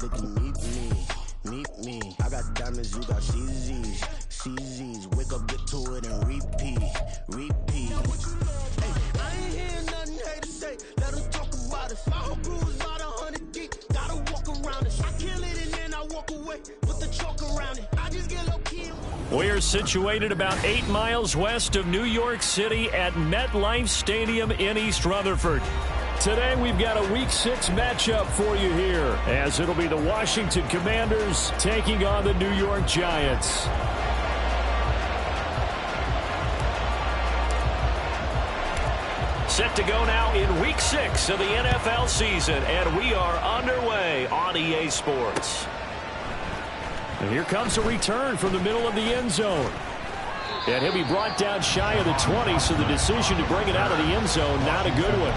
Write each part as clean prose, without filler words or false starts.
automatically meet me. I got diamonds, you got CZs. Wake up, get to it, and repeat. Hey, I ain't hearing nothing hate to say. Let us talk about it. My whole crew is about 100 deep. Gotta walk around it. I kill it and then I walk away with the chalk around it. I just get low key. We're situated about 8 miles west of New York City at MetLife Stadium in East Rutherford. Today we've got a Week 6 matchup for you here, as it'll be the Washington Commanders taking on the New York Giants. Set to go now in Week 6 of the NFL season, and we are underway on EA Sports. And here comes a return from the middle of the end zone. And he'll be brought down shy of the 20, so the decision to bring it out of the end zone, not a good one.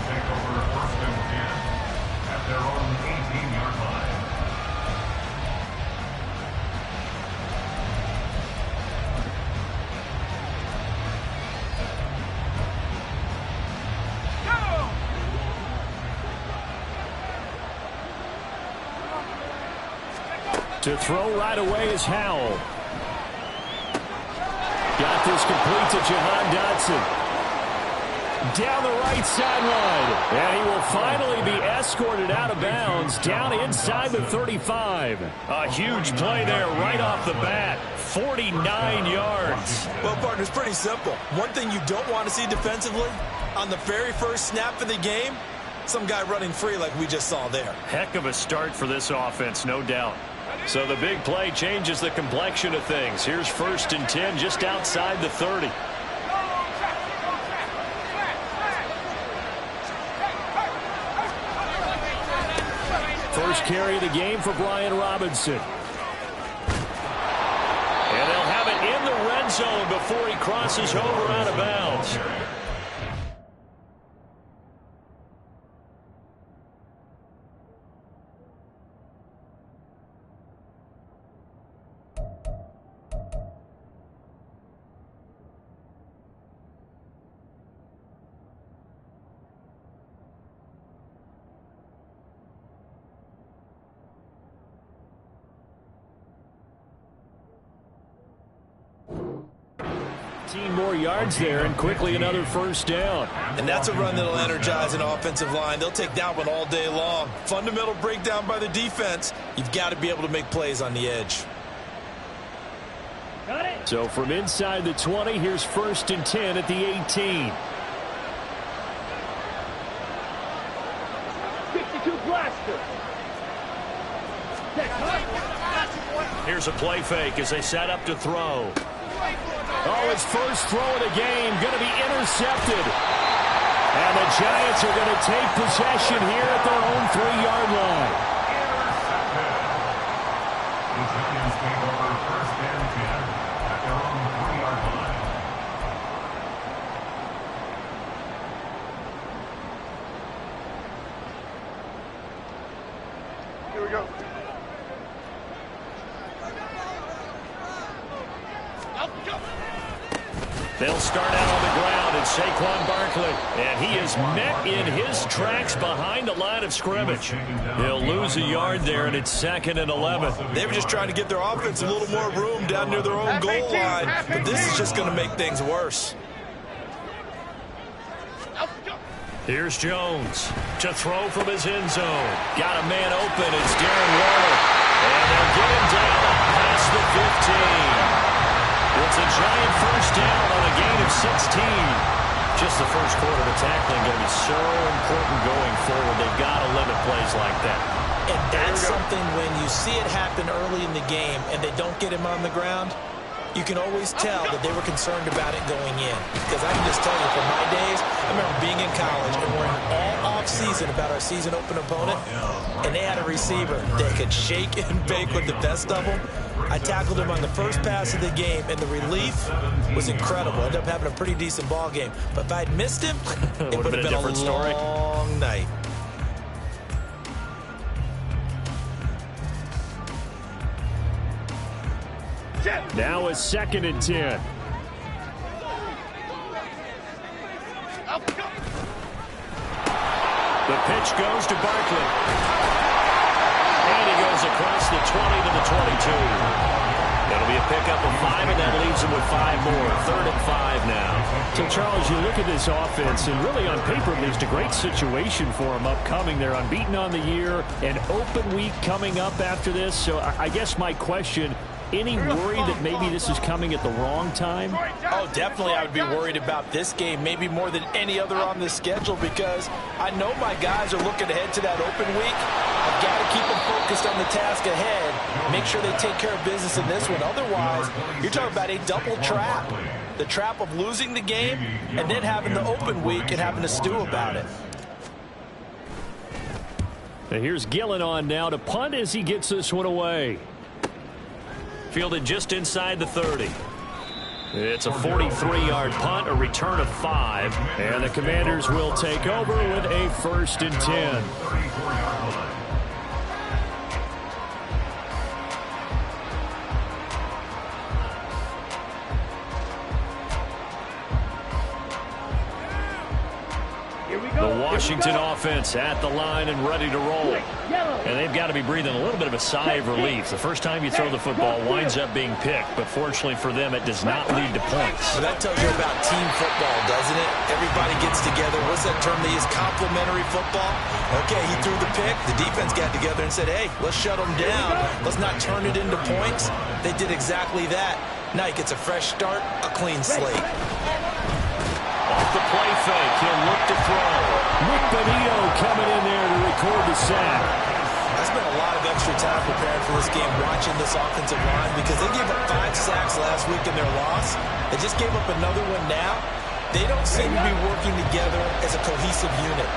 To throw right away is Howell. Got this complete to Jahan Dotson. Down the right sideline. And he will finally be escorted out of bounds down inside the 35. A huge play there right off the bat. 49 yards. Well, partner, it's pretty simple. One thing you don't want to see defensively, on the very first snap of the game, some guy running free like we just saw there. Heck of a start for this offense, no doubt. So the big play changes the complexion of things. Here's 1st and 10 just outside the 30. First carry of the game for Brian Robinson. And they'll have it in the red zone before he crosses over out of bounds. More yards there, and quickly another first down. And that's a run that'll energize an offensive line. They'll take that one all day long. Fundamental breakdown by the defense. You've got to be able to make plays on the edge. Got it. So from inside the 20, here's 1st and 10 at the 18. 62 blaster. Here's a play fake as they set up to throw. Oh, his first throw of the game going to be intercepted. And the Giants are going to take possession here at their own 3-yard line. Here we go. They'll start out on the ground, and Saquon Barkley. And he is met in his tracks behind the line of scrimmage. He'll lose a yard there, and it's 2nd and 11. They were just trying to get their offense a little more room down near their own goal line. But this is just going to make things worse. Here's Jones to throw from his end zone. Got a man open. It's Darren Waller. And they'll get him down past the 15. It's a Giant first down on a gain of 16. Just the first quarter of the tackling going to be so important going forward. They've got to limit plays like that. And that's something when you see it happen early in the game and they don't get him on the ground, you can always tell that they were concerned about it going in. Because I can just tell you, from my days, I remember being in college and worrying all off-season about our season open opponent, and they had a receiver that could shake and bake with the best of them. I tackled him on the first pass of the game, and the relief was incredible. I ended up having a pretty decent ball game. But if I'd missed him, it would have been a different story. Long night. Now it's 2nd and 10. The pitch goes to Barkley. And he goes across 20 to the 22. That'll be a pickup of 5, and that leaves them with 5 more. 3rd and 5 now. So, Charles, you look at this offense, and really on paper, there's a great situation for them upcoming. They're unbeaten on the year, an open week coming up after this. So I guess my question, any worry that maybe this is coming at the wrong time? Oh, definitely I would be worried about this game, maybe more than any other on the schedule, because I know my guys are looking ahead to that open week. I've got to keep them focused on the task ahead, make sure they take care of business in this one. Otherwise, you're talking about a double trap. The trap of losing the game and then having the open week and having to stew about it. Now here's Gillen on now to punt as he gets this one away. Fielded just inside the 30. It's a 43-yard punt, a return of 5. And the Commanders will take over with a 1st and 10. The Washington offense at the line and ready to roll. And they've got to be breathing a little bit of a sigh of relief. The first time you throw the football winds up being picked, but fortunately for them, it does not lead to points. Well, that tells you about team football, doesn't it? Everybody gets together. What's that term they use? Complementary football? Okay, he threw the pick. The defense got together and said, hey, let's shut them down. Let's not turn it into points. They did exactly that. Now he gets a fresh start, a clean slate. Off the play fake, he'll look to throw. Nick Bonito coming in there to record the sack. I spent a lot of extra time preparing for this game watching this offensive line because they gave up 5 sacks last week in their loss. They just gave up another one now. They don't seem to be working together as a cohesive unit.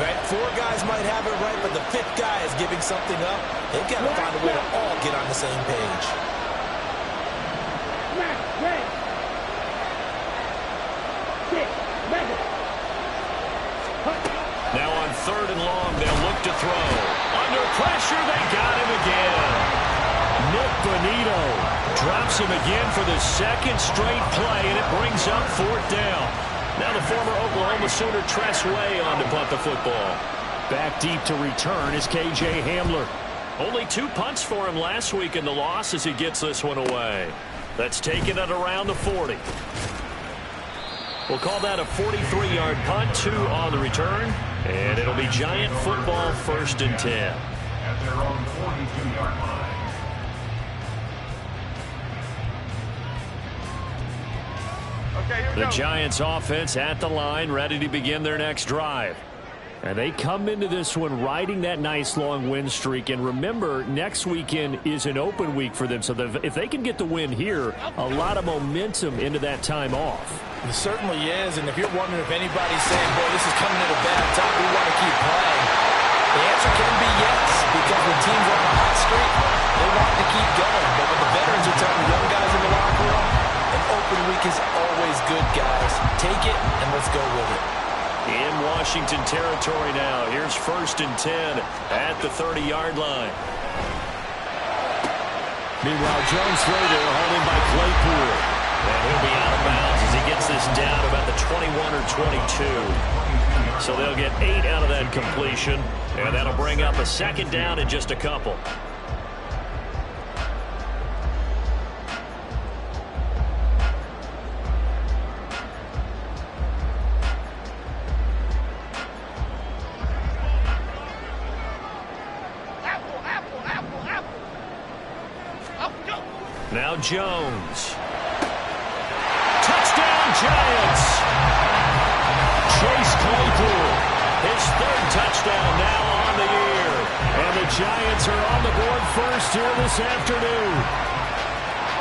Right? 4 guys might have it right, but the 5th guy is giving something up. They've got to find a way to all get on the same page. Now on 3rd and long, they'll look to throw. Under pressure, they got him again. Nick Bonito drops him again for the 2nd straight play, and it brings up 4th down. Now the former Oklahoma Sooner Tress Way on to punt the football. Back deep to return is K.J. Hamler. Only 2 punts for him last week in the loss as he gets this one away. That's taken at around the 40. We'll call that a 43-yard punt, 2 on the return, and it'll be Giant football 1st and 10. At their own 42-yard line. Okay, here we The go. Giants offense at the line, ready to begin their next drive. And they come into this one riding that nice long win streak. And remember, next weekend is an open week for them. So if they can get the win here, a lot of momentum into that time off. It certainly is, and if you're wondering if anybody's saying, boy, this is coming at a bad time, we want to keep playing, the answer can be yes, because when teams are on a hot streak, they want to keep going. But when the veterans are telling the young guys in the locker room, an open week is always good, guys. Take it, and let's go with it. In Washington territory now, here's 1st and 10 at the 30-yard line. Meanwhile, Jones Slater holding by Claypool. And he'll be out of bounds as he gets this down about the 21 or 22. So they'll get 8 out of that completion, and that'll bring up a 2nd down in just a couple. Now Jones. Touchdown Giants. Chase Claypool, his 3rd touchdown now on the year. And the Giants are on the board first here this afternoon.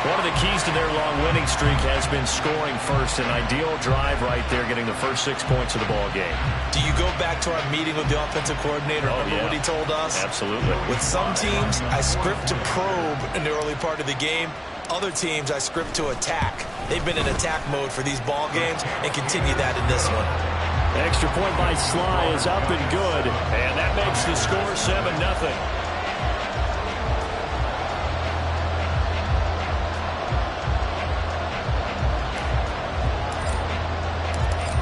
One of the keys to their long winning streak has been scoring first. An ideal drive right there, getting the first 6 points of the ball game. Do you go back to our meeting with the offensive coordinator? Remember what he told us? Absolutely. With some teams, I script to probe in the early part of the game. Other teams, I script to attack. They've been in attack mode for these ball games and continue that in this one. Extra point by Sly is up and good. And that makes the score 7-0.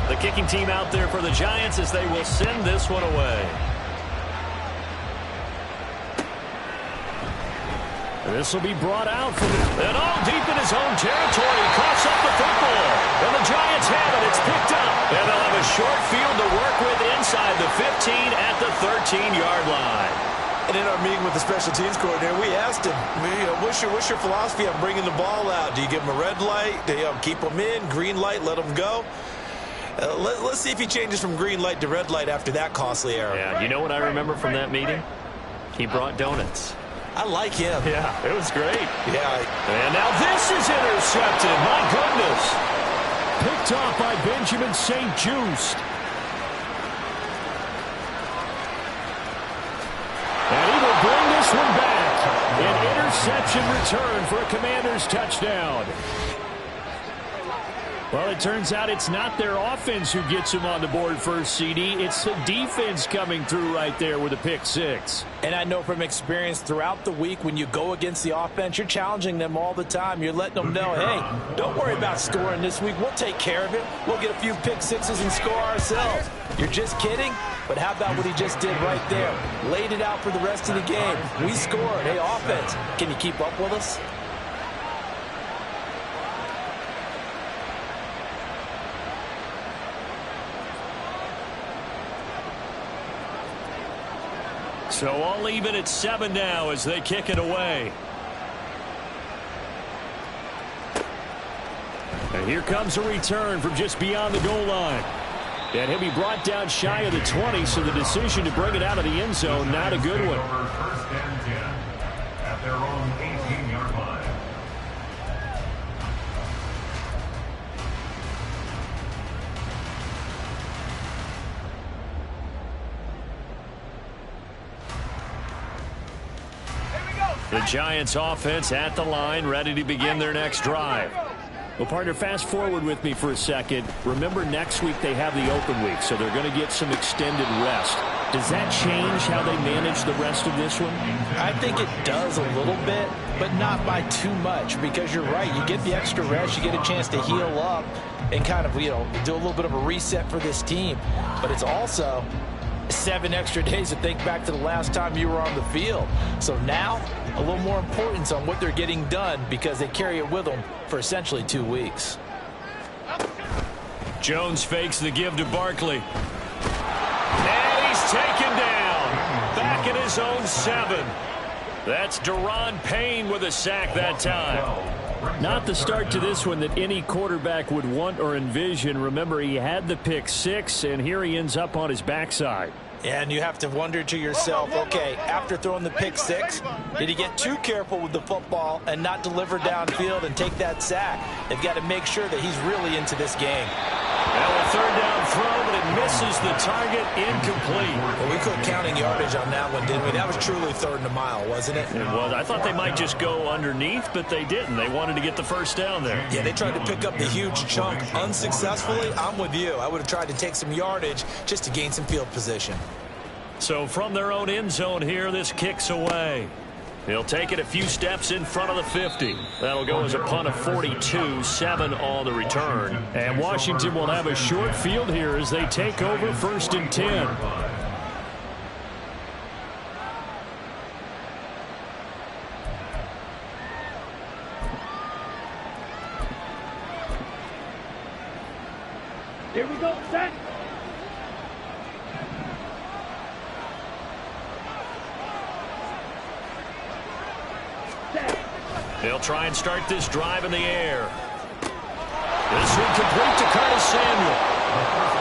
The kicking team out there for the Giants as they will send this one away. This will be brought out from the... And all deep in his own territory. He coughs up the football. And the Giants have it. It's picked up. And they'll have a short field to work with inside the 15 at the 13-yard line. And in our meeting with the special teams coordinator, we asked him, what's your philosophy on bringing the ball out? Do you give him a red light? Do you keep him in? Green light, let him go? Let's see if he changes from green light to red light after that costly error. Yeah, you know what I remember from that meeting? He brought donuts. I like him. Yeah, it was great. Yeah. And now this is intercepted. My goodness. Picked off by Benjamin St-Juste. And he will bring this one back. An interception return for a Commanders touchdown. Well, it turns out it's not their offense who gets him on the board first, CD. It's the defense coming through right there with a pick six. And I know from experience throughout the week, when you go against the offense, you're challenging them all the time. You're letting them know, hey, don't worry about scoring this week. We'll take care of it. We'll get a few pick sixes and score ourselves. You're just kidding? But how about what he just did right there? Laid it out for the rest of the game. We scored. Hey, offense, can you keep up with us? So all even at 7 now as they kick it away. And here comes a return from just beyond the goal line. And he'll be brought down shy of the 20, so the decision to bring it out of the end zone, not a good one. First and 10 at their own 18-yard line. The Giants offense at the line, ready to begin their next drive. Well, partner, fast forward with me for a second. Remember, next week they have the open week, so they're going to get some extended rest. Does that change how they manage the rest of this one? I think it does a little bit, but not by too much, because you're right. You get the extra rest, you get a chance to heal up and kind of, do a little bit of a reset for this team. But it's also 7 extra days to think back to the last time you were on the field. So now, a little more importance on what they're getting done because they carry it with them for essentially 2 weeks. Jones fakes the give to Barkley. And he's taken down. Back at his own 7. That's Daron Payne with a sack that time. Not the start to this one that any quarterback would want or envision. Remember, he had the pick 6, and here he ends up on his backside. And you have to wonder to yourself, okay, after throwing the pick 6, did he get too careful with the football and not deliver downfield and take that sack? They've got to make sure that he's really into this game. Now a third down throw, but it misses the target, incomplete. Well, we quit counting yardage on that one, didn't we? That was truly 3rd and a mile, wasn't it? It was. I thought they might just go underneath, but they didn't. They wanted to get the first down there. Yeah, they tried to pick up the huge chunk unsuccessfully. I'm with you. I would have tried to take some yardage just to gain some field position. So from their own end zone here, this kicks away. He'll take it a few steps in front of the 50. That'll go as a punt of 42, 7 on the return. And Washington will have a short field here as they take over 1st and 10. Here we go, set. They'll try and start this drive in the air. This one complete to Curtis Samuel.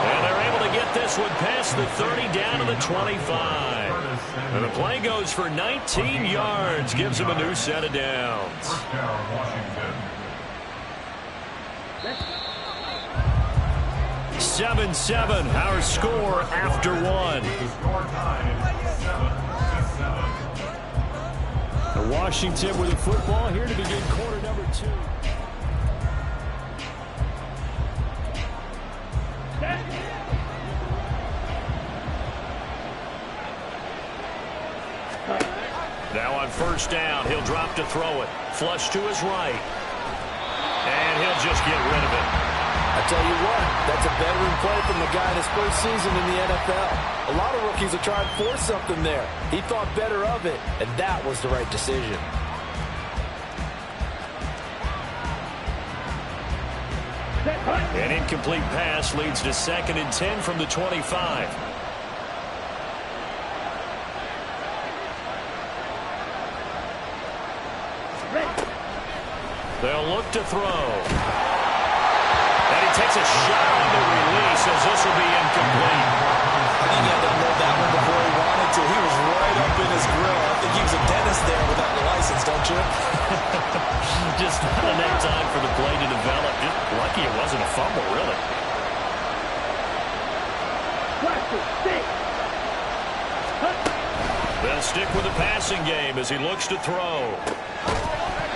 And they're able to get this one past the 30 down to the 25. And the play goes for 19 yards. Gives them a new set of downs. 7-7, our score after 1. Washington with the football here to begin quarter number 2. Now on 1st down, he'll drop to throw it. Flush to his right. And he'll just get rid of it. I tell you what, that's a veteran play from the guy in his first season in the NFL. A lot of rookies are trying to force something there. He thought better of it, and that was the right decision. An incomplete pass leads to 2nd and 10 from the 25. They'll look to throw. And he takes a shot on the release as this will be incomplete. I think he had to unload that one before he wanted to. He was right up in his grill. I think he was a dentist there without the license, don't you? Just not enough time for the play to develop. Just lucky it wasn't a fumble, really. They'll stick with the passing game as he looks to throw.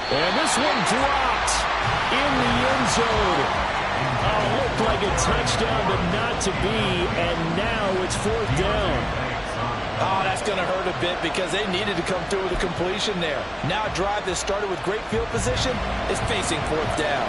And this one dropped in the end zone. Looked like a touchdown, but not to be, and now it's 4th down. Oh, that's going to hurt a bit because they needed to come through with a completion there. Now a drive that started with great field position is facing 4th down.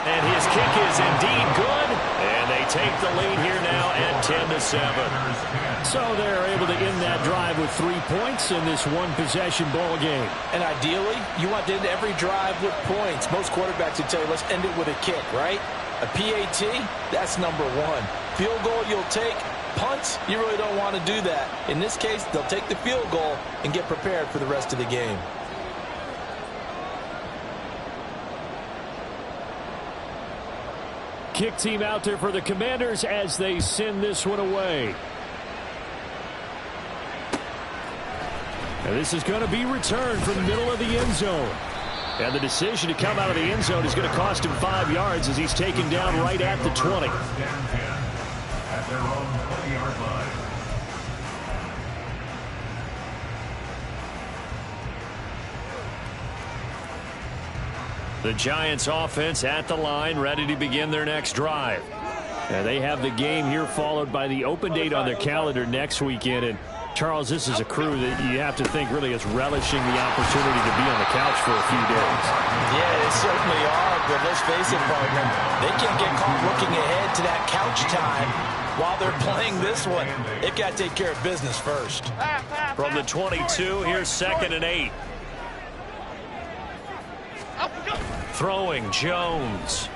And his kick is indeed good. And they take the lead here now at 10-7. So they're able to end that drive with 3 points in this one-possession ball game. And ideally, you want to end every drive with points. Most quarterbacks would tell you, let's end it with a kick, right? A PAT, that's number 1. Field goal you'll take. Punts, you really don't want to do that. In this case, they'll take the field goal and get prepared for the rest of the game. Kick team out there for the Commanders as they send this one away. And this is going to be returned from the middle of the end zone. And the decision to come out of the end zone is going to cost him 5 yards as he's taken down right at the 20. At their own 20-yard line. The Giants offense at the line, ready to begin their next drive. And they have the game here followed by the open date on their calendar next weekend. And Charles, this is a crew that you have to think really is relishing the opportunity to be on the couch for a few days. Yeah, they certainly are, but let's face it, partner. They can't get caught looking ahead to that couch time while they're playing this one. They've got to take care of business first. From the 22, here's 2nd and 8. Throwing Jones.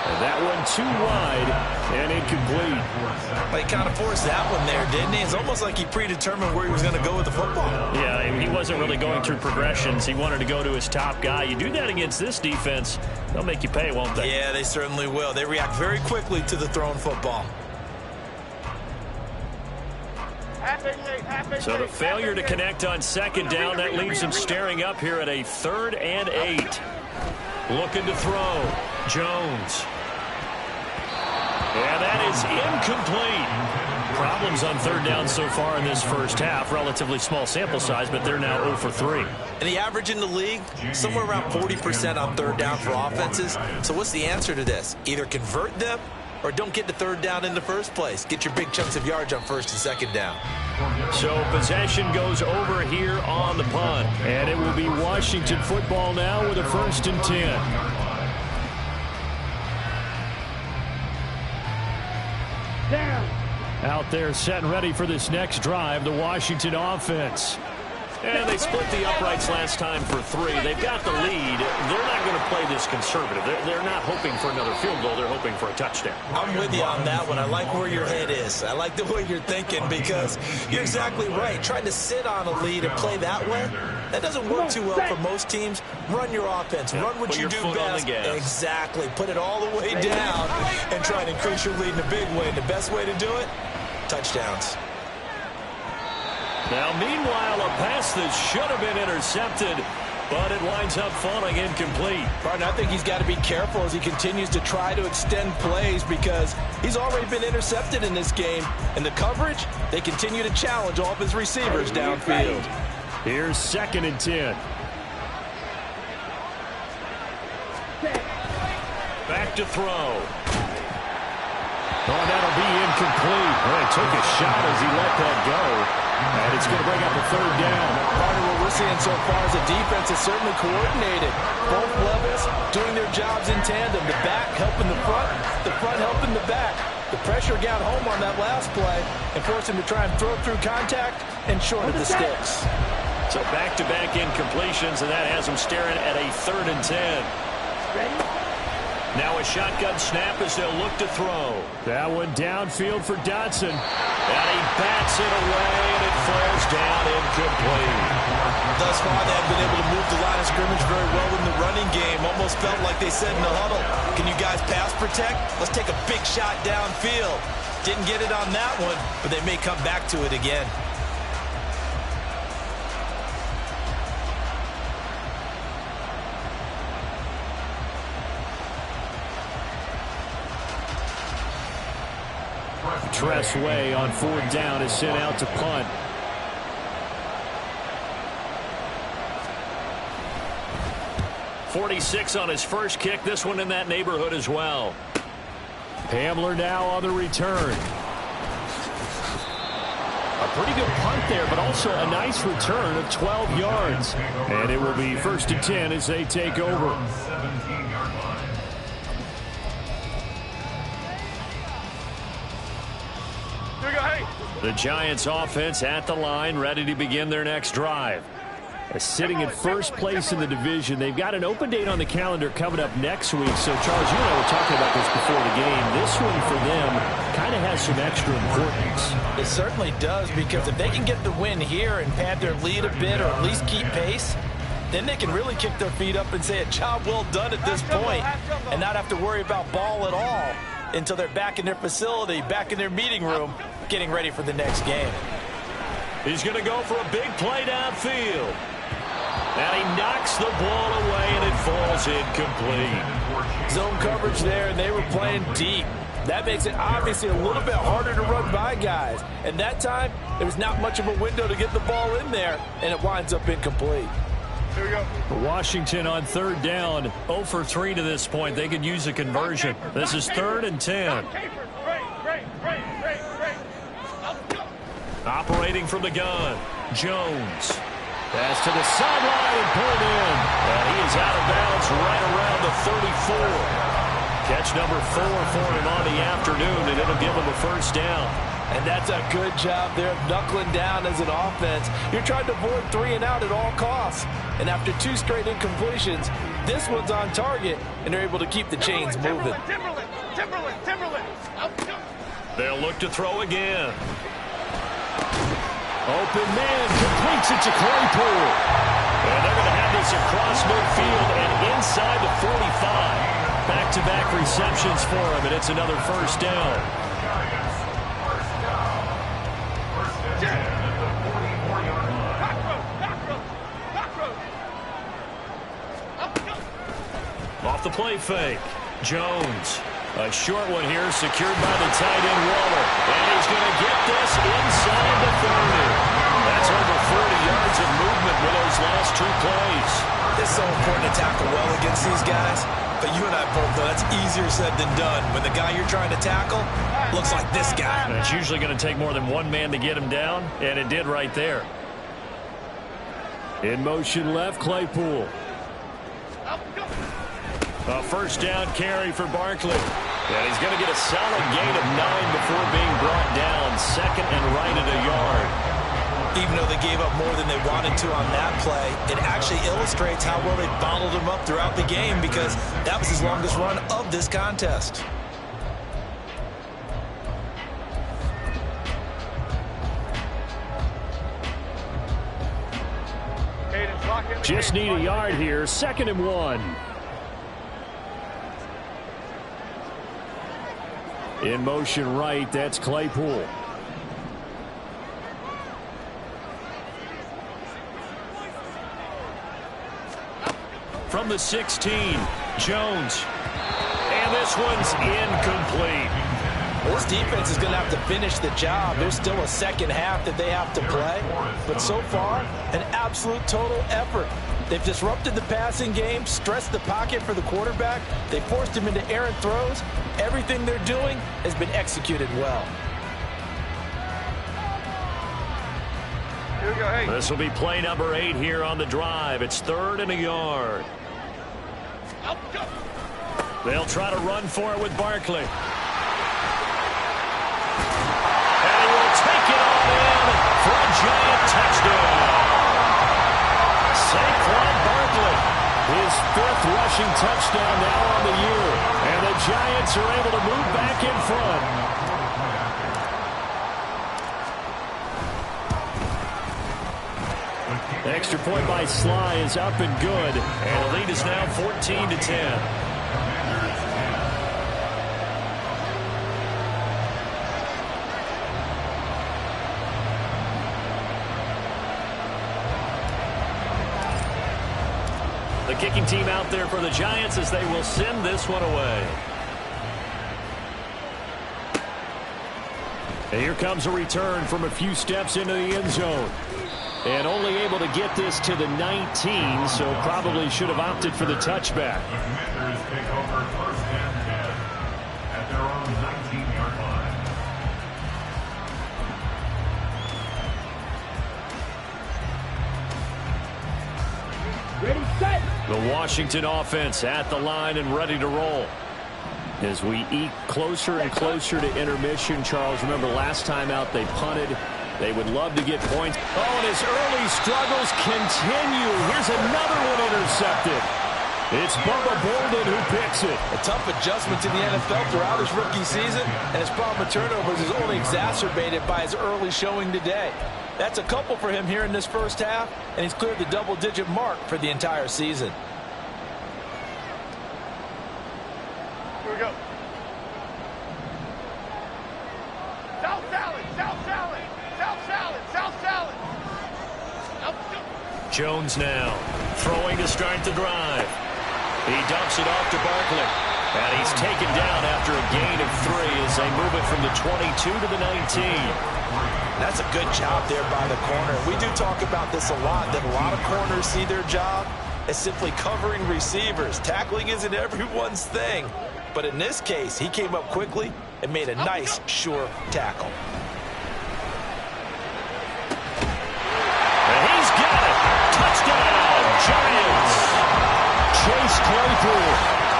And that one too wide and incomplete. Well, he kind of forced that one there, didn't he? It's almost like he predetermined where he was going to go with the football. Yeah, he wasn't really going through progressions. He wanted to go to his top guy. You do that against this defense, they'll make you pay, won't they? Yeah, they certainly will. They react very quickly to the thrown football. So the failure to connect on 2nd down, that leaves him staring up here at a 3rd and 8. Looking to throw. Jones. And that is incomplete. Problems on 3rd down so far in this first half. Relatively small sample size, but they're now 0 for 3. And the average in the league, somewhere around 40% on 3rd down for offenses. So what's the answer to this? Either convert them or don't get to 3rd down in the first place. Get your big chunks of yards on 1st and 2nd down. So possession goes over here on the punt. And it will be Washington football now with a 1st and 10. Out there set and ready for this next drive, the Washington offense. And they split the uprights last time for 3. They've got the lead. They're not going to play this conservative. They're not hoping for another field goal. They're hoping for a touchdown. I'm with you on that one. I like where your head is. I like the way you're thinking because you're exactly right. Trying to sit on a lead and play that way, that doesn't work too well for most teams. Run your offense. Run what you do best. Exactly. Put it all the way down and try and increase your lead in a big way. And the best way to do it, touchdowns. Now, meanwhile, a pass that should have been intercepted, but it winds up falling incomplete. Partner, I think he's got to be careful as he continues to try to extend plays because he's already been intercepted in this game. And the coverage, they continue to challenge all of his receivers downfield. Here's 2nd and 10. Back to throw. Oh, that'll be incomplete. Well, he took a shot as he let that go. And it's going to bring up a 3rd down. Partner, what we're seeing so far is the defense is certainly coordinated. Both levels doing their jobs in tandem. The back helping the front helping the back. The pressure got home on that last play and forced him to try and throw through contact and shorted the sticks. So back-to-back incompletions, and that has him staring at a 3rd and 10. Now a shotgun snap as they'll look to throw. That one downfield for Dotson. And he bats it away, and it falls down incomplete. Thus far, they have been able to move the line of scrimmage very well in the running game. Almost felt like they said in the huddle, can you guys pass protect? Let's take a big shot downfield. Didn't get it on that one, but they may come back to it again. Tress Way on 4th down is sent out to punt. .46 on his first kick. This one in that neighborhood as well. Hamler now on the return. A pretty good punt there, but also a nice return of 12 yards. And it will be 1st and 10 as they take over. The Giants offense at the line, ready to begin their next drive. Sitting in first place in the division. They've got an open date on the calendar coming up next week. So, Charles, you and I were talking about this before the game. This one for them kind of has some extra importance. It certainly does, because if they can get the win here and pad their lead a bit or at least keep pace, then they can really kick their feet up and say a job well done at this point and not have to worry about ball at all until they're back in their facility, back in their meeting room, getting ready for the next game. He's going to go for a big play downfield. And he knocks the ball away, and it falls incomplete. Zone coverage there, and they were playing deep. That makes it obviously a little bit harder to run by guys. And that time, there was not much of a window to get the ball in there, and it winds up incomplete. Here we go. Washington on 3rd down, 0 for 3 to this point. They could use a conversion. This is 3rd and 10. Operating from the gun, Jones. Pass to the sideline and pulled in. And he is out of bounds right around the 34. Catch number 4 for him on the afternoon, and it'll give him a 1st down. And that's a good job there of knuckling down as an offense. You're trying to avoid 3 and out at all costs. And after 2 straight incompletions, this one's on target, and they're able to keep the chains moving. Timberland. They'll look to throw again. Open man completes it to Claypool. And they're going to have this across midfield and inside the 45. Back-to-back receptions for him, and it's another 1st down. Off the play fake. Jones. A short one here, secured by the tight end Waller. And he's going to get this inside the 30. That's over 40 yards of movement with those last 2 plays. It's so important to tackle well against these guys. But you and I both know that's easier said than done. When the guy you're trying to tackle looks like this guy. And it's usually going to take more than one man to get him down, and it did right there. In motion left, Claypool. A 1st down carry for Barkley. And he's going to get a solid gain of 9 before being brought down. 2nd and right at a yard. Even though they gave up more than they wanted to on that play, it actually illustrates how well they bottled him up throughout the game, because that was his longest run of this contest. Just need a yard here. 2nd and 1. In motion right, that's Claypool. From the 16, Jones. And this one's incomplete. Well, this defense is going to have to finish the job. There's still a 2nd half that they have to play. But so far, an absolute total effort. They've disrupted the passing game, stressed the pocket for the quarterback. They forced him into errant throws. Everything they're doing has been executed well. Here we go. Hey. This will be play number 8 here on the drive. It's 3rd and a yard. They'll try to run for it with Barkley. giant touchdown. Saquon Barkley, his 5th rushing touchdown now on the year. And the Giants are able to move back in front. Extra point by Sly is up and good. And the lead is now 14-10. The kicking team out there for the Giants as they will send this one away. And here comes a return from a few steps into the end zone. And only able to get this to the 19, so probably should have opted for the touchback. The Commanders take over 1st and 10 at their own 19-yard line. Ready, set. The Washington offense at the line and ready to roll. As we eke closer and closer to intermission, Charles, remember last time out they punted. They would love to get points. Oh, and his early struggles continue. Here's another one intercepted. It's Bubba Bolden who picks it. A tough adjustment to the NFL throughout his rookie season, and his problem with turnovers is only exacerbated by his early showing today. That's a couple for him here in this first half, and he's cleared the double-digit mark for the entire season. Here we go. South salad, South salad, South salad, South salad. Jones now throwing to start the drive. He dumps it off to Barkley. And he's taken down after a gain of 3 as they move it from the 22 to the 19. That's a good job there by the corner. We do talk about this a lot, that a lot of corners see their job as simply covering receivers. Tackling isn't everyone's thing. But in this case, he came up quickly and made a nice, sure tackle. And he's got it. Touchdown, Giants. Chase Claypool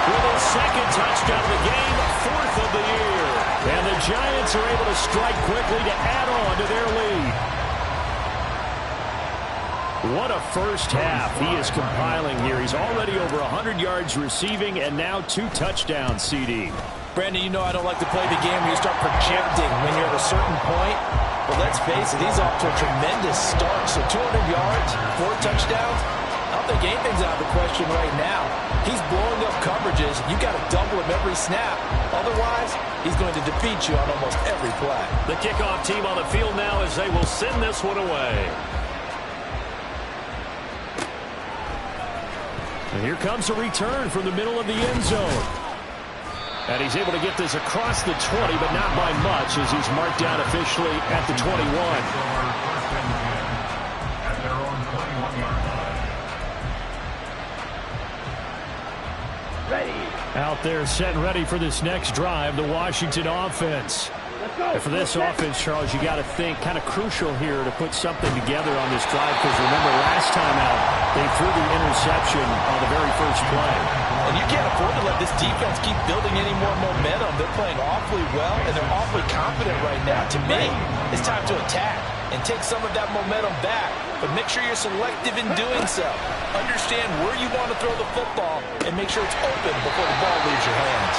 with his 2nd touchdown of the game, 4th of the year. And the Giants are able to strike quickly to add on to their lead. What a first half he is compiling here. He's already over 100 yards receiving and now 2 touchdowns, CD. Brandon, you know I don't like to play the game where you start projecting when you're at a certain point. But let's face it, he's off to a tremendous start. So 200 yards, 4 touchdowns. I don't think anything's out of the question right now. He's blowing up coverages. You got to double him every snap. Otherwise, he's going to defeat you on almost every play. The kickoff team on the field now as they will send this one away. And here comes a return from the middle of the end zone. And he's able to get this across the 20, but not by much as he's marked down officially at the 21. At their own 21-yard line. Ready. Out there set and ready for this next drive, the Washington offense. Let's go. And for this offense, Charles, you got to think kind of crucial here to put something together on this drive because remember last time out they threw the interception on the very first play. And you can't afford to let this defense keep building any more momentum. They're playing awfully well, and they're awfully confident right now. To me, it's time to attack and take some of that momentum back. But make sure you're selective in doing so. Understand where you want to throw the football and make sure it's open before the ball leaves your hands.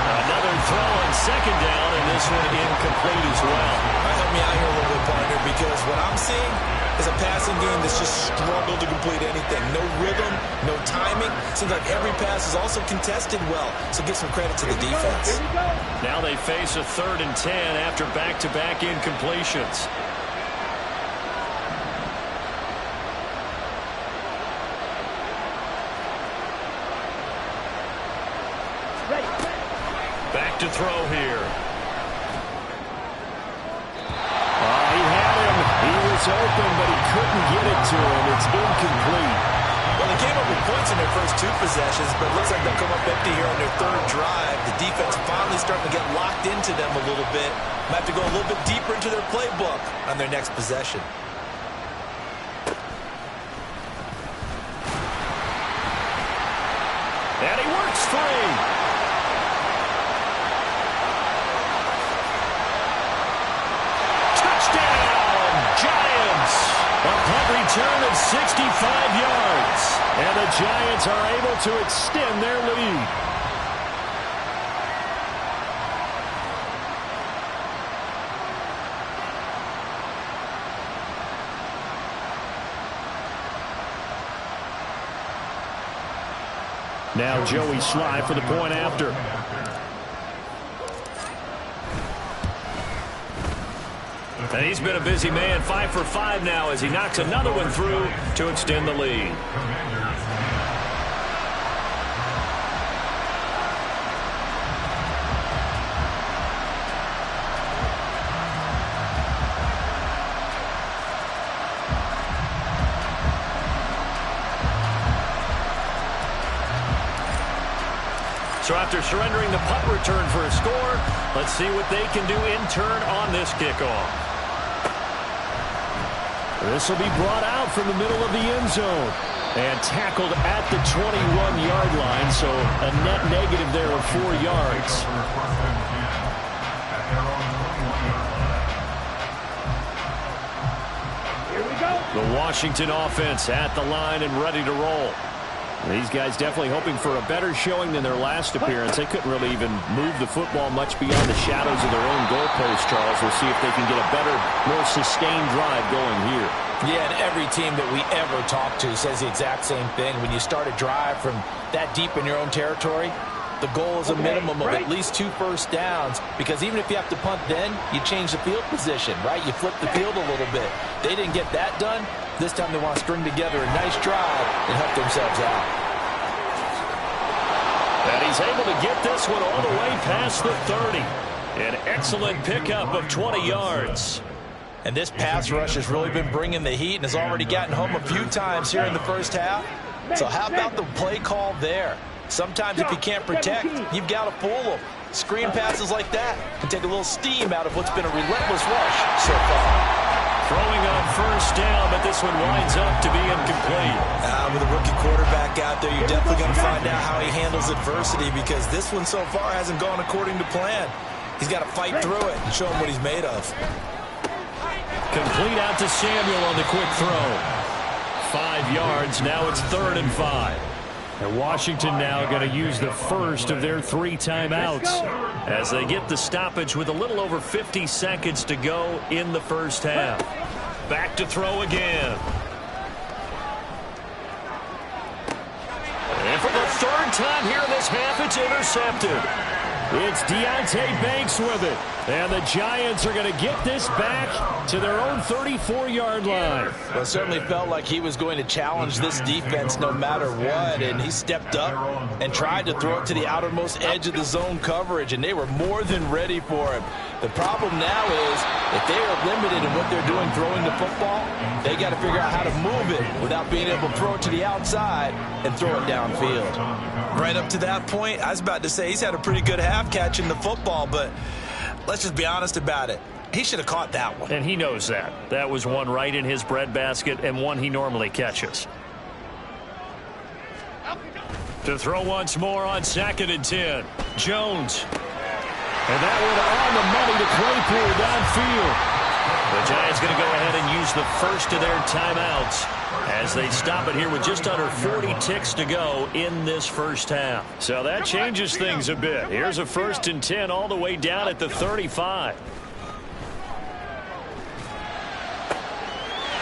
Another throw on 2nd down, and this one incomplete as well. Help me out here a little bit, partner, because what I'm seeing is a passing game that's just struggled to complete anything. No rhythm, no timing. Seems like every pass is also contested well. So give some credit to the defense. Now they face a 3rd and 10 after back-to-back incompletions. Back to throw here. He had him. He was open, but he couldn't get it to him. It's incomplete. Well, they came up with points in their first 2 possessions, but it looks like they'll come up empty here on their 3rd drive. The defense finally starting to get locked into them a little bit. Might have to go a little bit deeper into their playbook on their next possession. And he works free. Giants! 5 yards. And the Giants are able to extend their lead. Now Joey Slye for the point after. And he's been a busy man, 5 for 5 now as he knocks another one through to extend the lead. So after surrendering the punt return for a score, let's see what they can do in turn on this kickoff. This will be brought out from the middle of the end zone and tackled at the 21-yard line, so a net negative there of 4 yards. Here we go. The Washington offense at the line and ready to roll. These guys definitely hoping for a better showing than their last appearance. They couldn't really even move the football much beyond the shadows of their own goalpost, Charles. We'll see if they can get a better, more sustained drive going here. Yeah, and every team that we ever talk to says the exact same thing. When you start a drive from that deep in your own territory, the goal is a minimum of at least 2 first downs, because even if you have to punt then, you change the field position, right? You flip the field a little bit. They didn't get that done. This time they want to string together a nice drive and help themselves out. And he's able to get this one all the way past the 30. An excellent pickup of 20 yards. And this pass rush has really been bringing the heat and has already gotten home a few times here in the first half. So how about the play call there? Sometimes if you can't protect, you've got to fool them. Screen passes like that can take a little steam out of what's been a relentless rush so far. Throwing on first down, but this one winds up to be incomplete. With a rookie quarterback out there, you're definitely going to find out how he handles adversity, because this one so far hasn't gone according to plan. He's got to fight through it and show him what he's made of. Complete out to Samuel on the quick throw. 5 yards, now it's 3rd and 5. And Washington now going to use the first of their 3 timeouts as they get the stoppage with a little over 50 seconds to go in the first half. Back to throw again. And for the 3rd time here in this half, it's intercepted. It's Deonte Banks with it. And the Giants are going to get this back to their own 34-yard line. Well, it certainly felt like he was going to challenge this defense no matter what, and he stepped up and tried to throw it to the outermost edge of the zone coverage, and they were more than ready for him. The problem now is if they are limited in what they're doing throwing the football, they got to figure out how to move it without being able to throw it to the outside and throw it downfield. Right up to that point, I was about to say he's had a pretty good half catching the football, but let's just be honest about it. He should have caught that one. And he knows that. That was one right in his breadbasket and one he normally catches. To throw once more on 2nd and 10. Jones. And that one on the money to Claypool downfield. The Giants going to go ahead and use the first of their timeouts as they stop it here with just under 40 ticks to go in this first half. So that changes things a bit. Here's a 1st and 10 all the way down at the 35.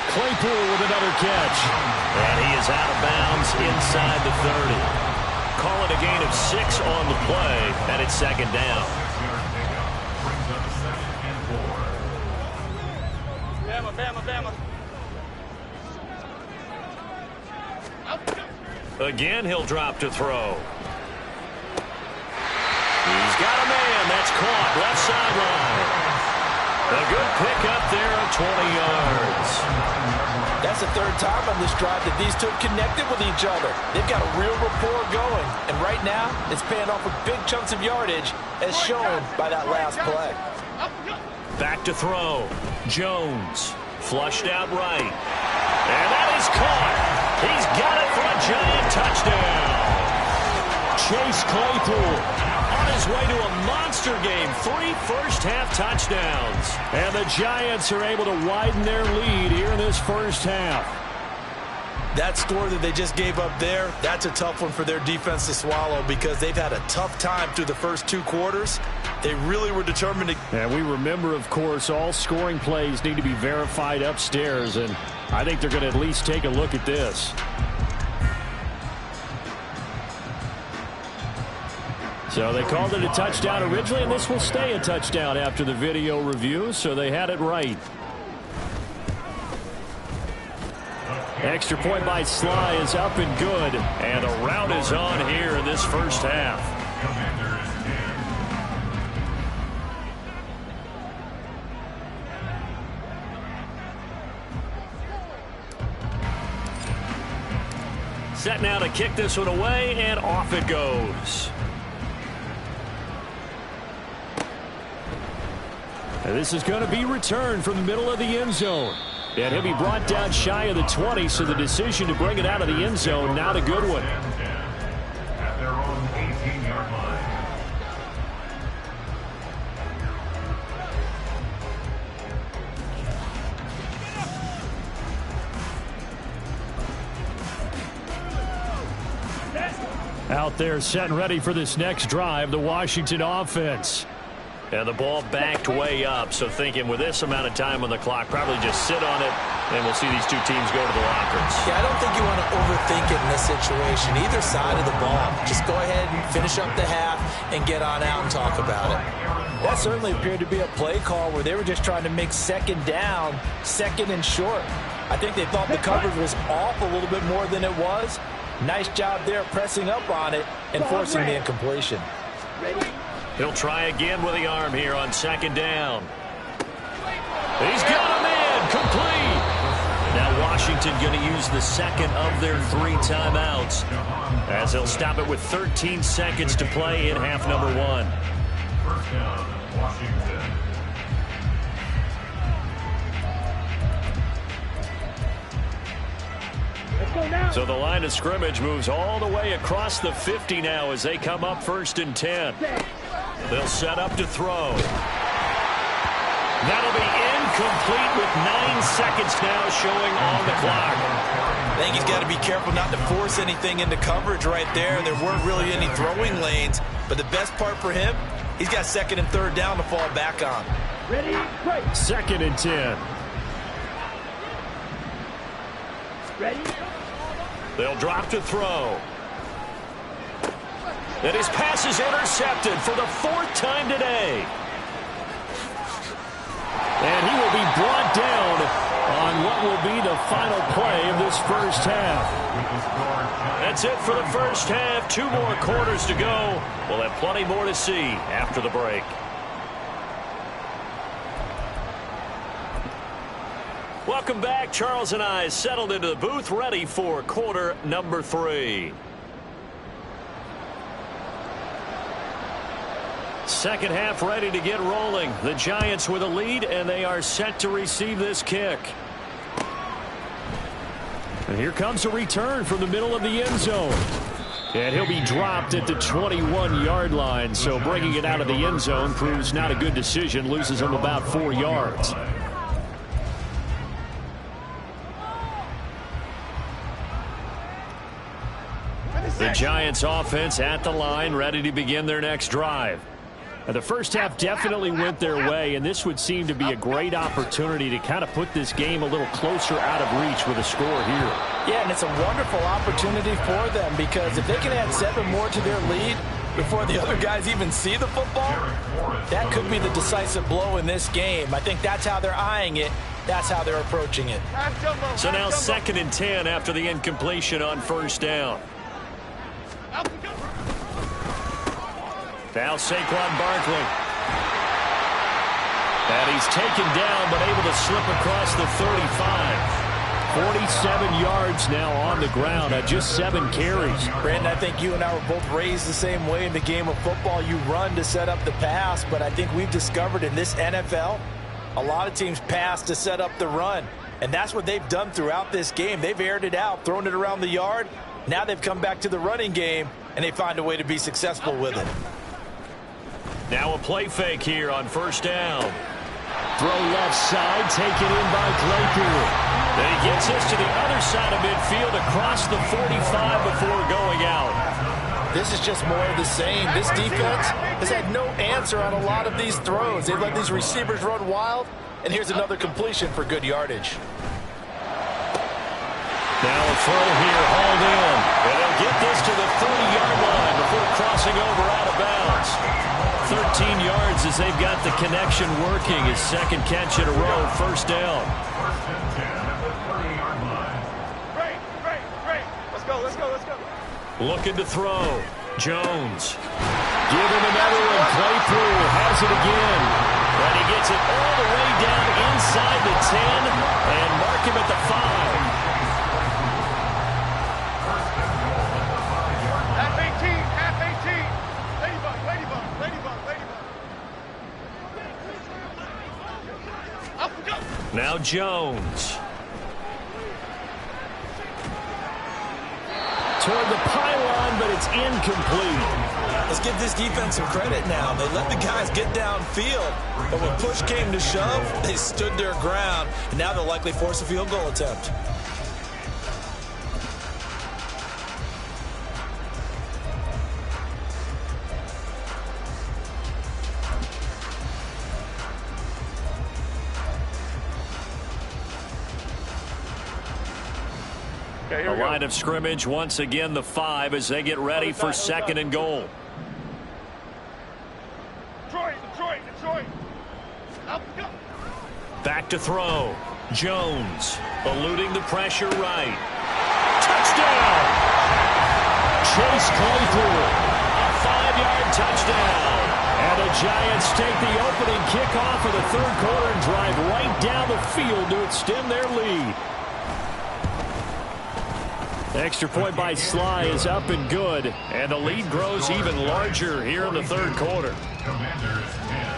Claypool with another catch. And he is out of bounds inside the 30. Call it a gain of 6 on the play, and it's 2nd down. Bama. Again, he'll drop to throw. He's got a man. That's caught. Left sideline. A good pickup there of 20 yards. That's the 3rd time on this drive that these two connected with each other. They've got a real rapport going. And right now, it's paying off with big chunks of yardage, as shown by that last play. Back to throw. Jones. Flushed out right. And that is caught. He's got it for a Giant touchdown. Chase Claypool on his way to a monster game. 3 first-half touchdowns. And the Giants are able to widen their lead here in this first half. That score that they just gave up there, that's a tough one for their defense to swallow because they've had a tough time through the first 2 quarters. They really were determined to... And we remember, of course, all scoring plays need to be verified upstairs, and I think they're going to at least take a look at this. So they called it a touchdown originally, and this will stay a touchdown after the video review, so they had it right. Extra point by Sly is up and good, and a rout is on here in this first half. Set now to kick this one away, and off it goes. And this is going to be returned from the middle of the end zone. And he'll be brought down shy of the 20, so the decision to bring it out of the end zone, not a good one. At their own 18-yard line. Out there set and ready for this next drive, the Washington offense. And the ball backed way up, so thinking with this amount of time on the clock, probably just sit on it, and we'll see these two teams go to the lockers. Yeah, I don't think you want to overthink it in this situation. Either side of the ball. Just go ahead and finish up the half and get on out and talk about it. That certainly appeared to be a play call where they were just trying to make second down, second and short. I think they thought the coverage was off a little bit more than it was. Nice job there pressing up on it and forcing the incompletion. He'll try again with the arm here on second down. He's got him in, complete. Now Washington going to use the second of their 3 timeouts as they'll stop it with 13 seconds to play in half number 1. First down, Washington. So the line of scrimmage moves all the way across the 50 now as they come up 1st and 10. They'll set up to throw. That'll be incomplete with 9 seconds now showing on the clock. I think he's got to be careful not to force anything into coverage right there. There weren't really any throwing lanes, but the best part for him, he's got 2nd and 3rd down to fall back on. Ready, break. 2nd and 10. Ready. They'll drop to throw. And his pass is intercepted for the 4th time today. And he will be brought down on what will be the final play of this first half. That's it for the first half. 2 more quarters to go. We'll have plenty more to see after the break. Welcome back. Charles and I settled into the booth, ready for quarter number 3. Second half ready to get rolling. The Giants with a lead, and they are set to receive this kick. And here comes a return from the middle of the end zone. And he'll be dropped at the 21-yard line, so bringing it out of the end zone proves not a good decision, loses him about 4 yards. The Giants offense at the line, ready to begin their next drive. Now, the first half definitely went their way, and this would seem to be a great opportunity to kind of put this game a little closer out of reach with a score here. Yeah, and it's a wonderful opportunity for them because if they can add 7 more to their lead before the other guys even see the football, that could be the decisive blow in this game. I think that's how they're eyeing it. That's how they're approaching it. So now 2nd and 10 after the incompletion on 1st down. Now Saquon Barkley. And he's taken down but able to slip across the 35. 47 yards now on the ground at just 7 carries. Brandon, I think you and I were both raised the same way in the game of football. You run to set up the pass, but I think we've discovered in this NFL, a lot of teams pass to set up the run. And that's what they've done throughout this game. They've aired it out, thrown it around the yard. Now they've come back to the running game, and they find a way to be successful with it. Now a play fake here on 1st down. Throw left side, taken in by Claypool. Then he gets this to the other side of midfield across the 45 before going out. This is just more of the same. This defense has had no answer on a lot of these throws. They've let these receivers run wild, and here's another completion for good yardage. Now a throw here, hauled in. And they'll get this to the 30-yard line before crossing over out of bounds. 13 yards as they've got the connection working. His second catch in a row, first down. Great. Let's go. Looking to throw. Jones. Give him another one. Claypool has it again. And he gets it all the way down inside the 10 and mark him at the 5. Half 18. Ladybug. Up we go. Now Jones. Toward the pylon, but it's incomplete. Let's give this defense some credit now. They let the guys get downfield, but when push came to shove, they stood their ground, and now they'll likely force a field goal attempt. A line of scrimmage, once again the 5 as they get ready for second and goal. Detroit. Up we go. Back to throw. Jones eluding the pressure right. Touchdown! Chase Claypool. A 5-yard touchdown. And the Giants take the opening kickoff of the third quarter and drive right down the field to extend their lead. The extra point by Sly is up and good, and the lead grows even larger here in the third quarter. Commanders 10.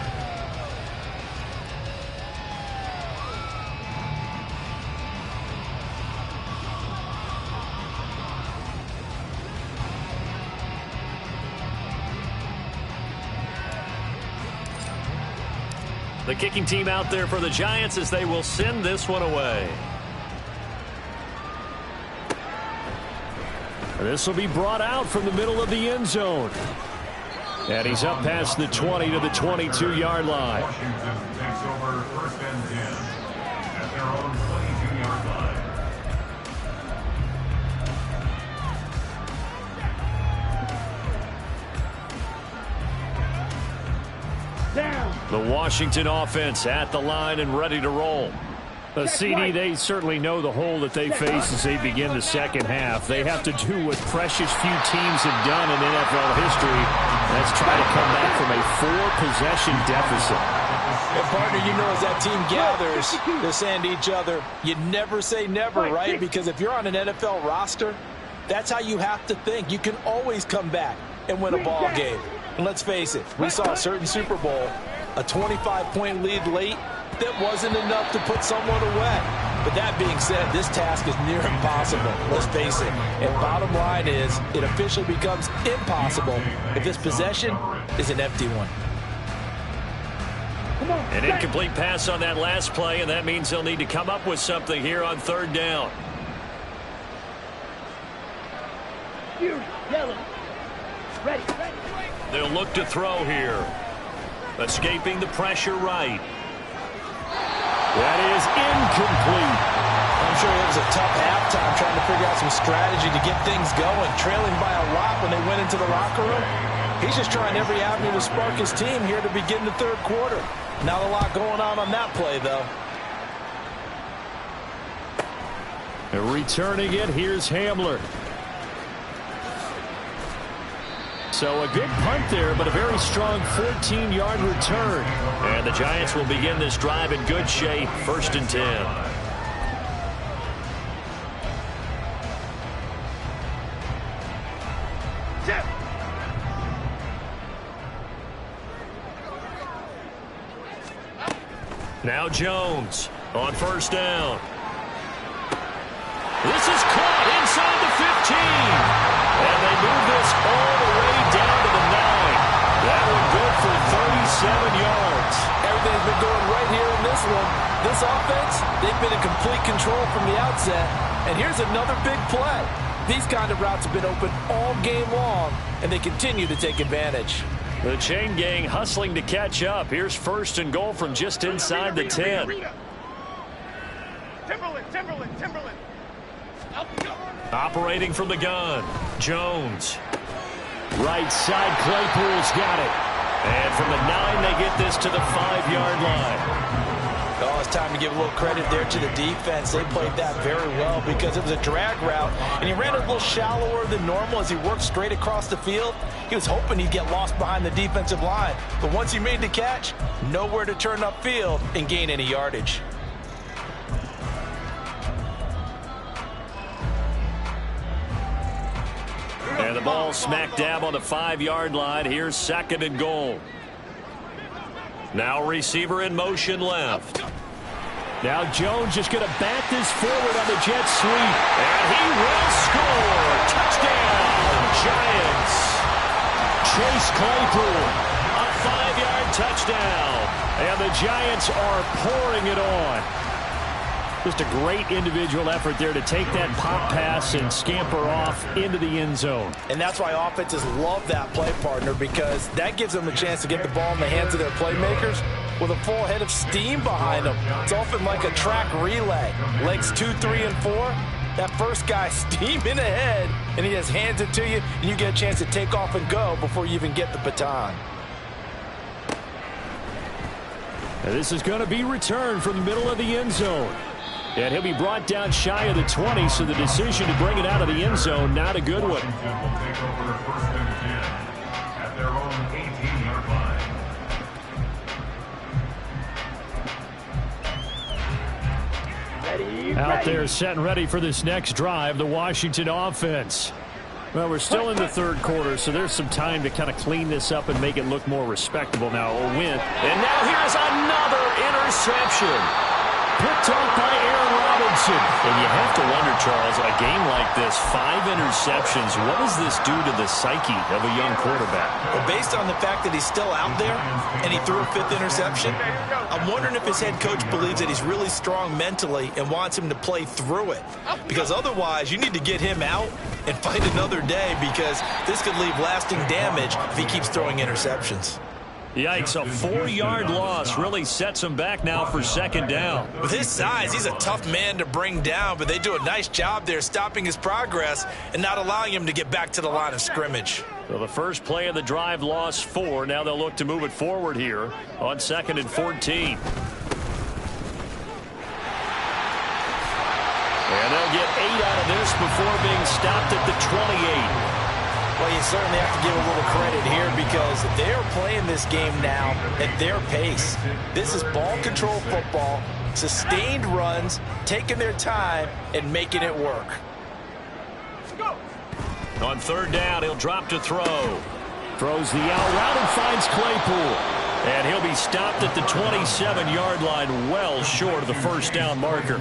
The kicking team out there for the Giants as they will send this one away. This will be brought out from the middle of the end zone. And he's up past the 20 to the 22-yard line. Washington takes over first and 10 at their own 22-yard line. The Washington offense at the line and ready to roll. CD, they certainly know the hole that they face as they begin the second half. They have to do what precious few teams have done in NFL history. That's try to come back from a 4-possession deficit. And partner, you know, as that team gathers, they're saying to each other, you never say never, right? Because if you're on an NFL roster, that's how you have to think. You can always come back and win a ball game. And let's face it, we saw a certain Super Bowl, a 25-point lead late, that wasn't enough to put someone away. But that being said, this task is near impossible. Let's face it. And bottom line is, it officially becomes impossible if this possession is an empty one. An incomplete pass on that last play, and that means they'll need to come up with something here on third down. Ready. They'll look to throw here. Escaping the pressure right. That is incomplete. I'm sure it was a tough halftime trying to figure out some strategy to get things going. Trailing by a lot when they went into the locker room. He's just trying every avenue to spark his team here to begin the third quarter. Not a lot going on that play, though. Returning it, here's Hamler. So a good punt there, but a very strong 14-yard return. And the Giants will begin this drive in good shape, first and 10. Now Jones on first down. This is caught inside the 15. And they move this all the way down to the 9. That one good for 37 yards. Everything's been going right here in this one. This offense, they They've been in complete control from the outset, and here's another big play. These kind of routes have been open all game long, and they continue to take advantage. The chain gang hustling to catch up. Here's 1st and goal from just inside the 10. Timberland. Operating from the gun, Jones. Right side, Claypool's got it. And from the 9, they get this to the 5-yard line. Oh, it's time to give a little credit there to the defense. They played that very well because it was a drag route, and he ran a little shallower than normal as he worked straight across the field. He was hoping he'd get lost behind the defensive line, but once he made the catch, nowhere to turn upfield and gain any yardage. And the ball smack dab on the 5-yard line. Here's 2nd and goal. Now receiver in motion left. Now Jones just going to bat this forward on the jet sweep. And he will score. Touchdown, Giants. Chase Claypool, a 5-yard touchdown. And the Giants are pouring it on. Just a great individual effort there to take that pop pass and scamper off into the end zone. And that's why offenses love that play, partner, because that gives them a chance to get the ball in the hands of their playmakers with a full head of steam behind them. It's often like a track relay. Legs 2, 3, and 4. That first guy steaming ahead, and he just hands it to you, and you get a chance to take off and go before you even get the baton. And this is going to be returned from the middle of the end zone. And he'll be brought down shy of the 20, so the decision to bring it out of the end zone, not a good one. Washington will take over 1st and 10 at their own 18-yard line. Out there set and ready for this next drive, the Washington offense. Well, we're still in the 3rd quarter, so there's some time to kind of clean this up and make it look more respectable now. A win. And now here's another interception. Picked off by Aaron Robinson. And you have to wonder, Charles, a game like this, 5 interceptions, what does this do to the psyche of a young quarterback? Well, based on the fact that he's still out there and he threw a 5th interception, I'm wondering if his head coach believes that he's really strong mentally and wants him to play through it. Because otherwise, you need to get him out and fight another day, because this could leave lasting damage if he keeps throwing interceptions. Yikes, a 4-yard loss really sets him back now for 2nd down. With his size, he's a tough man to bring down, but they do a nice job there stopping his progress and not allowing him to get back to the line of scrimmage. So the first play of the drive lost 4. Now they'll look to move it forward here on 2nd and 14. And they'll get 8 out of this before being stopped at the 28. Well, you certainly have to give a little credit here because they are playing this game now at their pace. This is ball control football, sustained runs, taking their time, and making it work. On 3rd down, he'll drop to throw. Throws the out route and finds Claypool. And he'll be stopped at the 27-yard line, well short of the 1st down marker.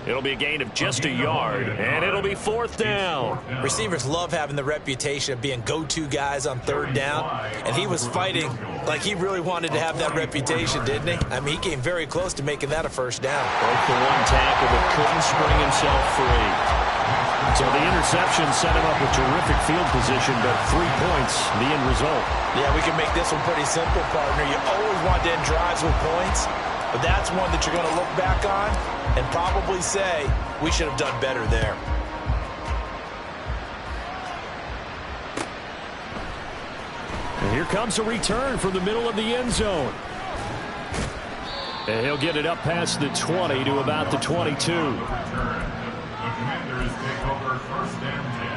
It'll be a gain of just a yard, and it'll be 4th down. Receivers love having the reputation of being go-to guys on 3rd down, and he was fighting like he really wanted to have that reputation, didn't he? I mean, he came very close to making that a 1st down. Broke the 1 tackle, but couldn't spring himself free. So the interception set him up with terrific field position, but 3 points, the end result. Yeah, we can make this one pretty simple, partner. You always want to end drives with points, but that's one that you're going to look back on and probably say, we should have done better there. And here comes a return from the middle of the end zone. And he'll get it up past the 20 to about the 22. The Commanders take over 1st and 10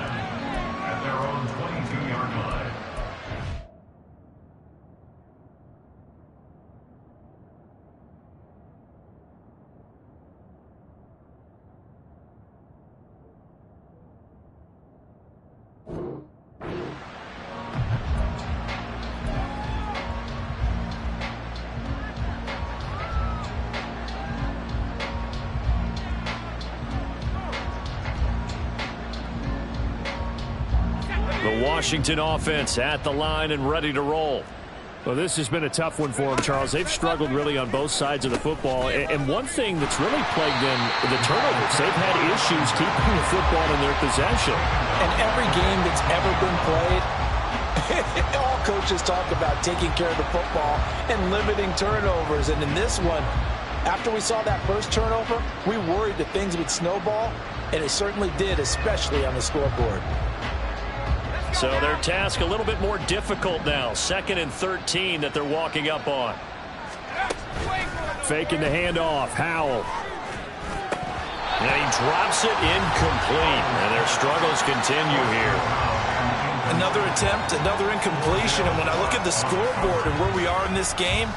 at their own 22-yard line. The Washington offense at the line and ready to roll. Well, this has been a tough one for them, Charles. They've struggled really on both sides of the football. And one thing that's really plagued them, the turnovers. They've had issues keeping the football in their possession. And every game that's ever been played, all coaches talk about taking care of the football and limiting turnovers. And in this one, after we saw that first turnover, we worried that things would snowball, and it certainly did, especially on the scoreboard. So their task a little bit more difficult now. 2nd and 13 that they're walking up on. Faking the handoff. Howell. And he drops it incomplete. And their struggles continue here. Another attempt, another incompletion. And when I look at the scoreboard and where we are in this game,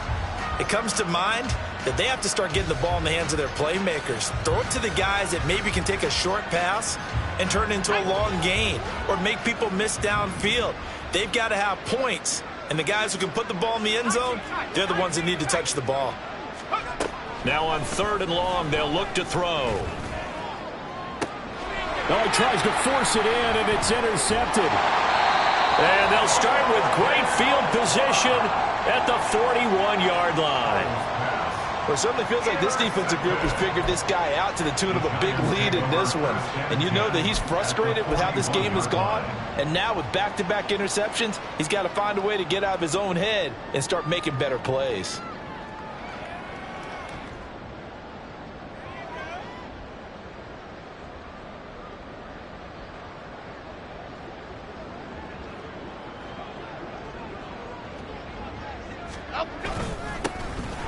it comes to mind that they have to start getting the ball in the hands of their playmakers. Throw it to the guys that maybe can take a short pass and turn it into a long gain or make people miss downfield. They've got to have points, and the guys who can put the ball in the end zone, they're the ones that need to touch the ball. Now on 3rd and long, they'll look to throw. Oh, he tries to force it in, and it's intercepted. And they'll start with great field position at the 41-yard line. Well, it certainly feels like this defensive group has figured this guy out to the tune of a big lead in this one. And you know that he's frustrated with how this game has gone. And now with back-to-back interceptions, he's got to find a way to get out of his own head and start making better plays.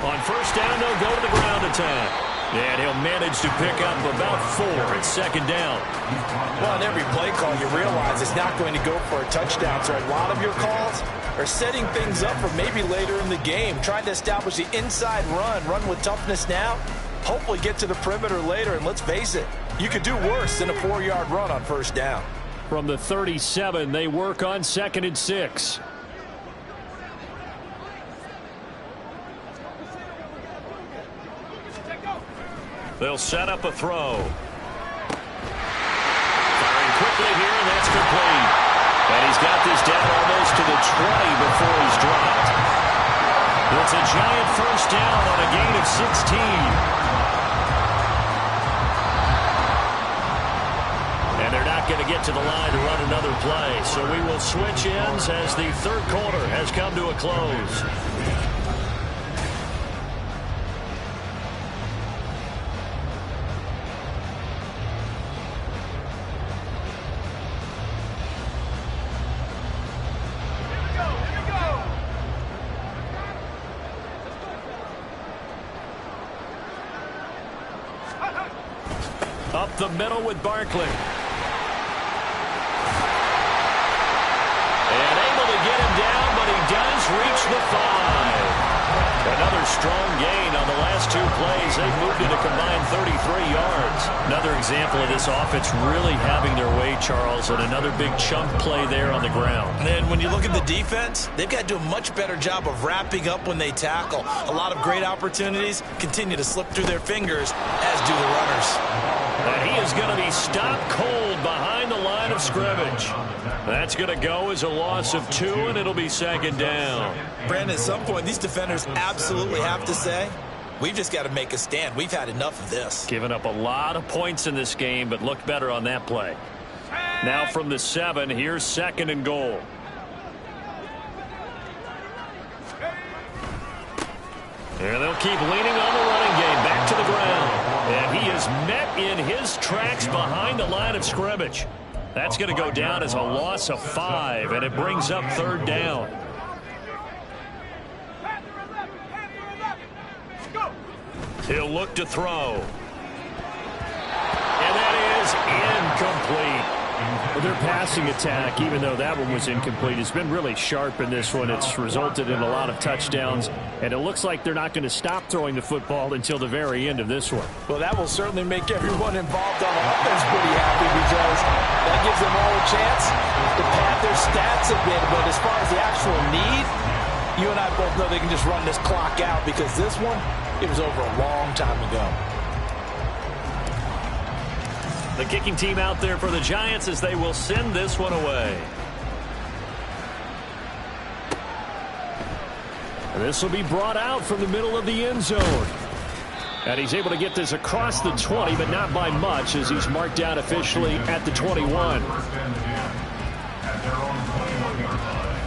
On 1st down, they'll go to the ground attack. And he'll manage to pick up about 4 at 2nd down. Well, on every play call, you realize it's not going to go for a touchdown. So a lot of your calls are setting things up for maybe later in the game, trying to establish the inside run with toughness now, hopefully get to the perimeter later. And let's face it, you could do worse than a 4-yard run on 1st down. From the 37, they work on 2nd and 6. They'll set up a throw. Firing quickly here, and that's complete. And he's got this down almost to the 20 before he's dropped. It's a giant 1st down on a gain of 16. And they're not going to get to the line to run another play. So we will switch ends as the 3rd quarter has come to a close. Up the middle with Barkley. And able to get him down, but he does reach the 5. Another strong gain on the last 2 plays. They've moved it a combined 33 yards. Another example of this offense really having their way, Charles, and another big chunk play there on the ground. And then when you look at the defense, they've got to do a much better job of wrapping up when they tackle. A lot of great opportunities continue to slip through their fingers, as do the runners. And he is going to be stopped cold behind the line of scrimmage. That's going to go as a loss of 2, and it'll be 2nd down. Brandon, at some point, these defenders absolutely have to say, we've just got to make a stand. We've had enough of this. Given up a lot of points in this game, but looked better on that play. Now from the 7, here's 2nd and goal. And they'll keep leaning on the running game. Back to the ground. And he is met in his tracks behind the line of scrimmage. That's going to go down as a loss of 5, and it brings up 3rd down. He'll look to throw. And that is incomplete. Well, their passing attack, even though that one was incomplete, has been really sharp in this one. It's resulted in a lot of touchdowns, and it looks like they're not going to stop throwing the football until the very end of this one. Well, that will certainly make everyone involved on offense pretty happy, because that gives them all a chance to pad their stats a bit. But as far as the actual need, you and I both know they can just run this clock out, because this one, it was over a long time ago. The kicking team out there for the Giants as they will send this one away. And this will be brought out from the middle of the end zone. And he's able to get this across the 20, but not by much, as he's marked down officially at the 21. First and 10 at their own 21-yard line.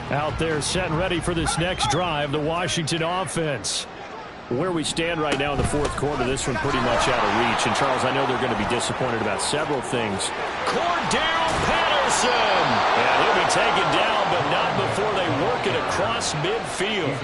Out there set and ready for this next drive, the Washington offense. Where we stand right now in the fourth quarter, this one pretty much out of reach. And, Charles, I know they're going to be disappointed about several things. Cordell Patterson! And he'll be taken down, but not before they work it across midfield.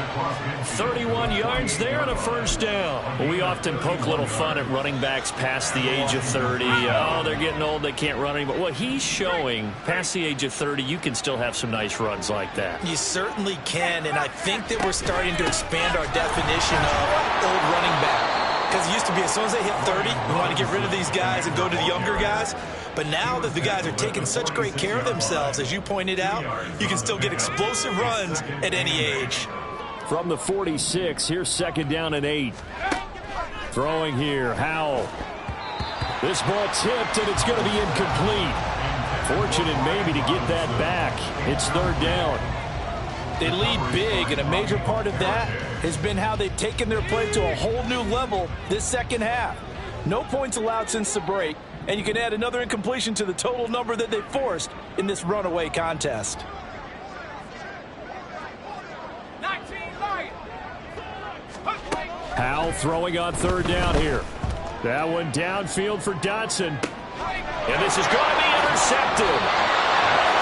31 yards there and a first down. Well, we often poke a little fun at running backs past the age of 30. Oh, they're getting old, they can't run anymore. Well, he's showing past the age of 30, you can still have some nice runs like that. You certainly can, and I think that we're starting to expand our definition of old running back. Because it used to be as soon as they hit 30, we want to get rid of these guys and go to the younger guys. But now that the guys are taking such great care of themselves, as you pointed out, you can still get explosive runs at any age. From the 46, here's second down and 8. Throwing here, Howell. This ball tipped, and it's going to be incomplete. Fortunate maybe to get that back. It's third down. They lead big, and a major part of that has been how they've taken their play to a whole new level this second half. No points allowed since the break, and you can add another incompletion to the total number that they forced in this runaway contest. Howell throwing on third down here. That one downfield for Dotson. And this is going to be intercepted.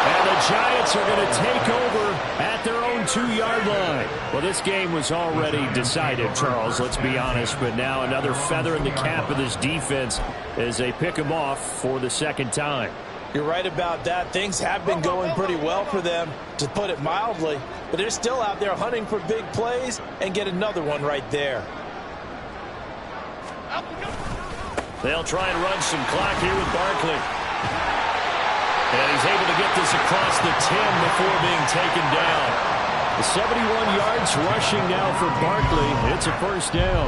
And the Giants are going to take over at their own 2-yard line. Well, this game was already decided, Charles, let's be honest. But now another feather in the cap of this defense as they pick them off for the second time. You're right about that. Things have been going pretty well for them, to put it mildly. But they're still out there hunting for big plays and get another one right there. They'll try and run some clock here with Barkley. And he's able to get this across the 10 before being taken down. 71 yards rushing now for Barkley. It's a first down.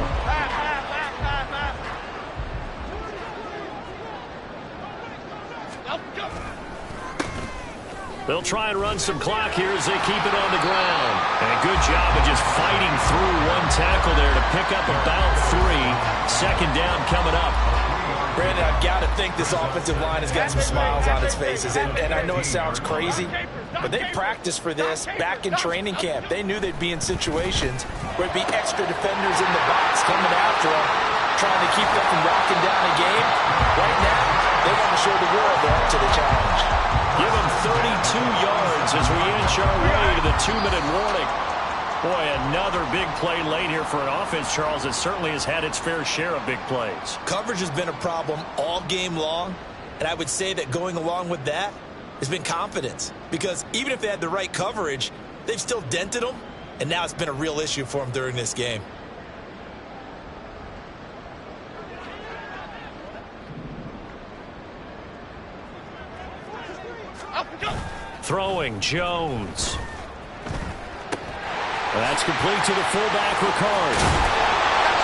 They'll try and run some clock here as they keep it on the ground. And a good job of just fighting through one tackle there to pick up about 3. Second down coming up. Brandon, I've got to think this offensive line has got some smiles on its faces. And I know it sounds crazy, but they practiced for this back in training camp. They knew they'd be in situations where it'd be extra defenders in the box coming after them, trying to keep them from locking down a game. Right now, they want to show the world they're up to the challenge. Give them 32 yards as we inch our way to the 2-minute warning. Boy, another big play late here for an offense, Charles, that certainly has had its fair share of big plays. Coverage has been a problem all game long, and I would say that going along with that has been confidence. Because even if they had the right coverage, they've still dented them, and now it's been a real issue for them during this game. Throwing, Jones. That's complete to the fullback, Ricard.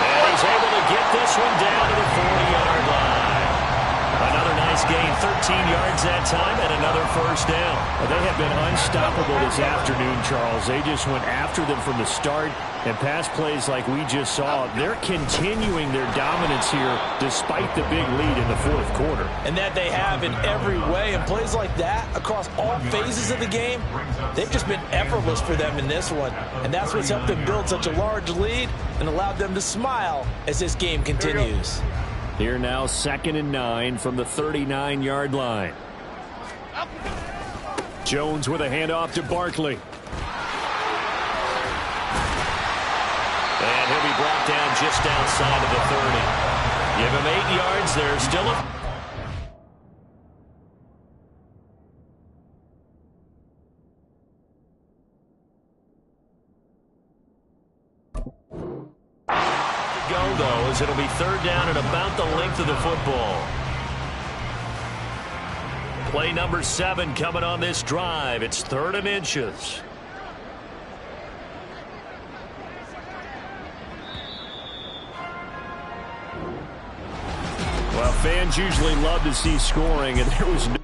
And he's able to get this one down to the 40-yard line. Another nice gain, 13 yards that time, and another first down. Well, they have been unstoppable this afternoon, Charles. They just went after them from the start, and pass plays like we just saw, they're continuing their dominance here despite the big lead in the fourth quarter. And that they have in every way, and plays like that across all phases of the game, they've just been effortless for them in this one. And that's what's helped them build such a large lead and allowed them to smile as this game continues. Here now, 2nd and 9 from the 39-yard line. Jones with a handoff to Barkley. And he'll be brought down just outside of the 30. Give him 8 yards. There's still a... go, though, as it'll be third down at about the length of the football. Play number 7 coming on this drive. It's 3rd and inches. Well, fans usually love to see scoring, and there was no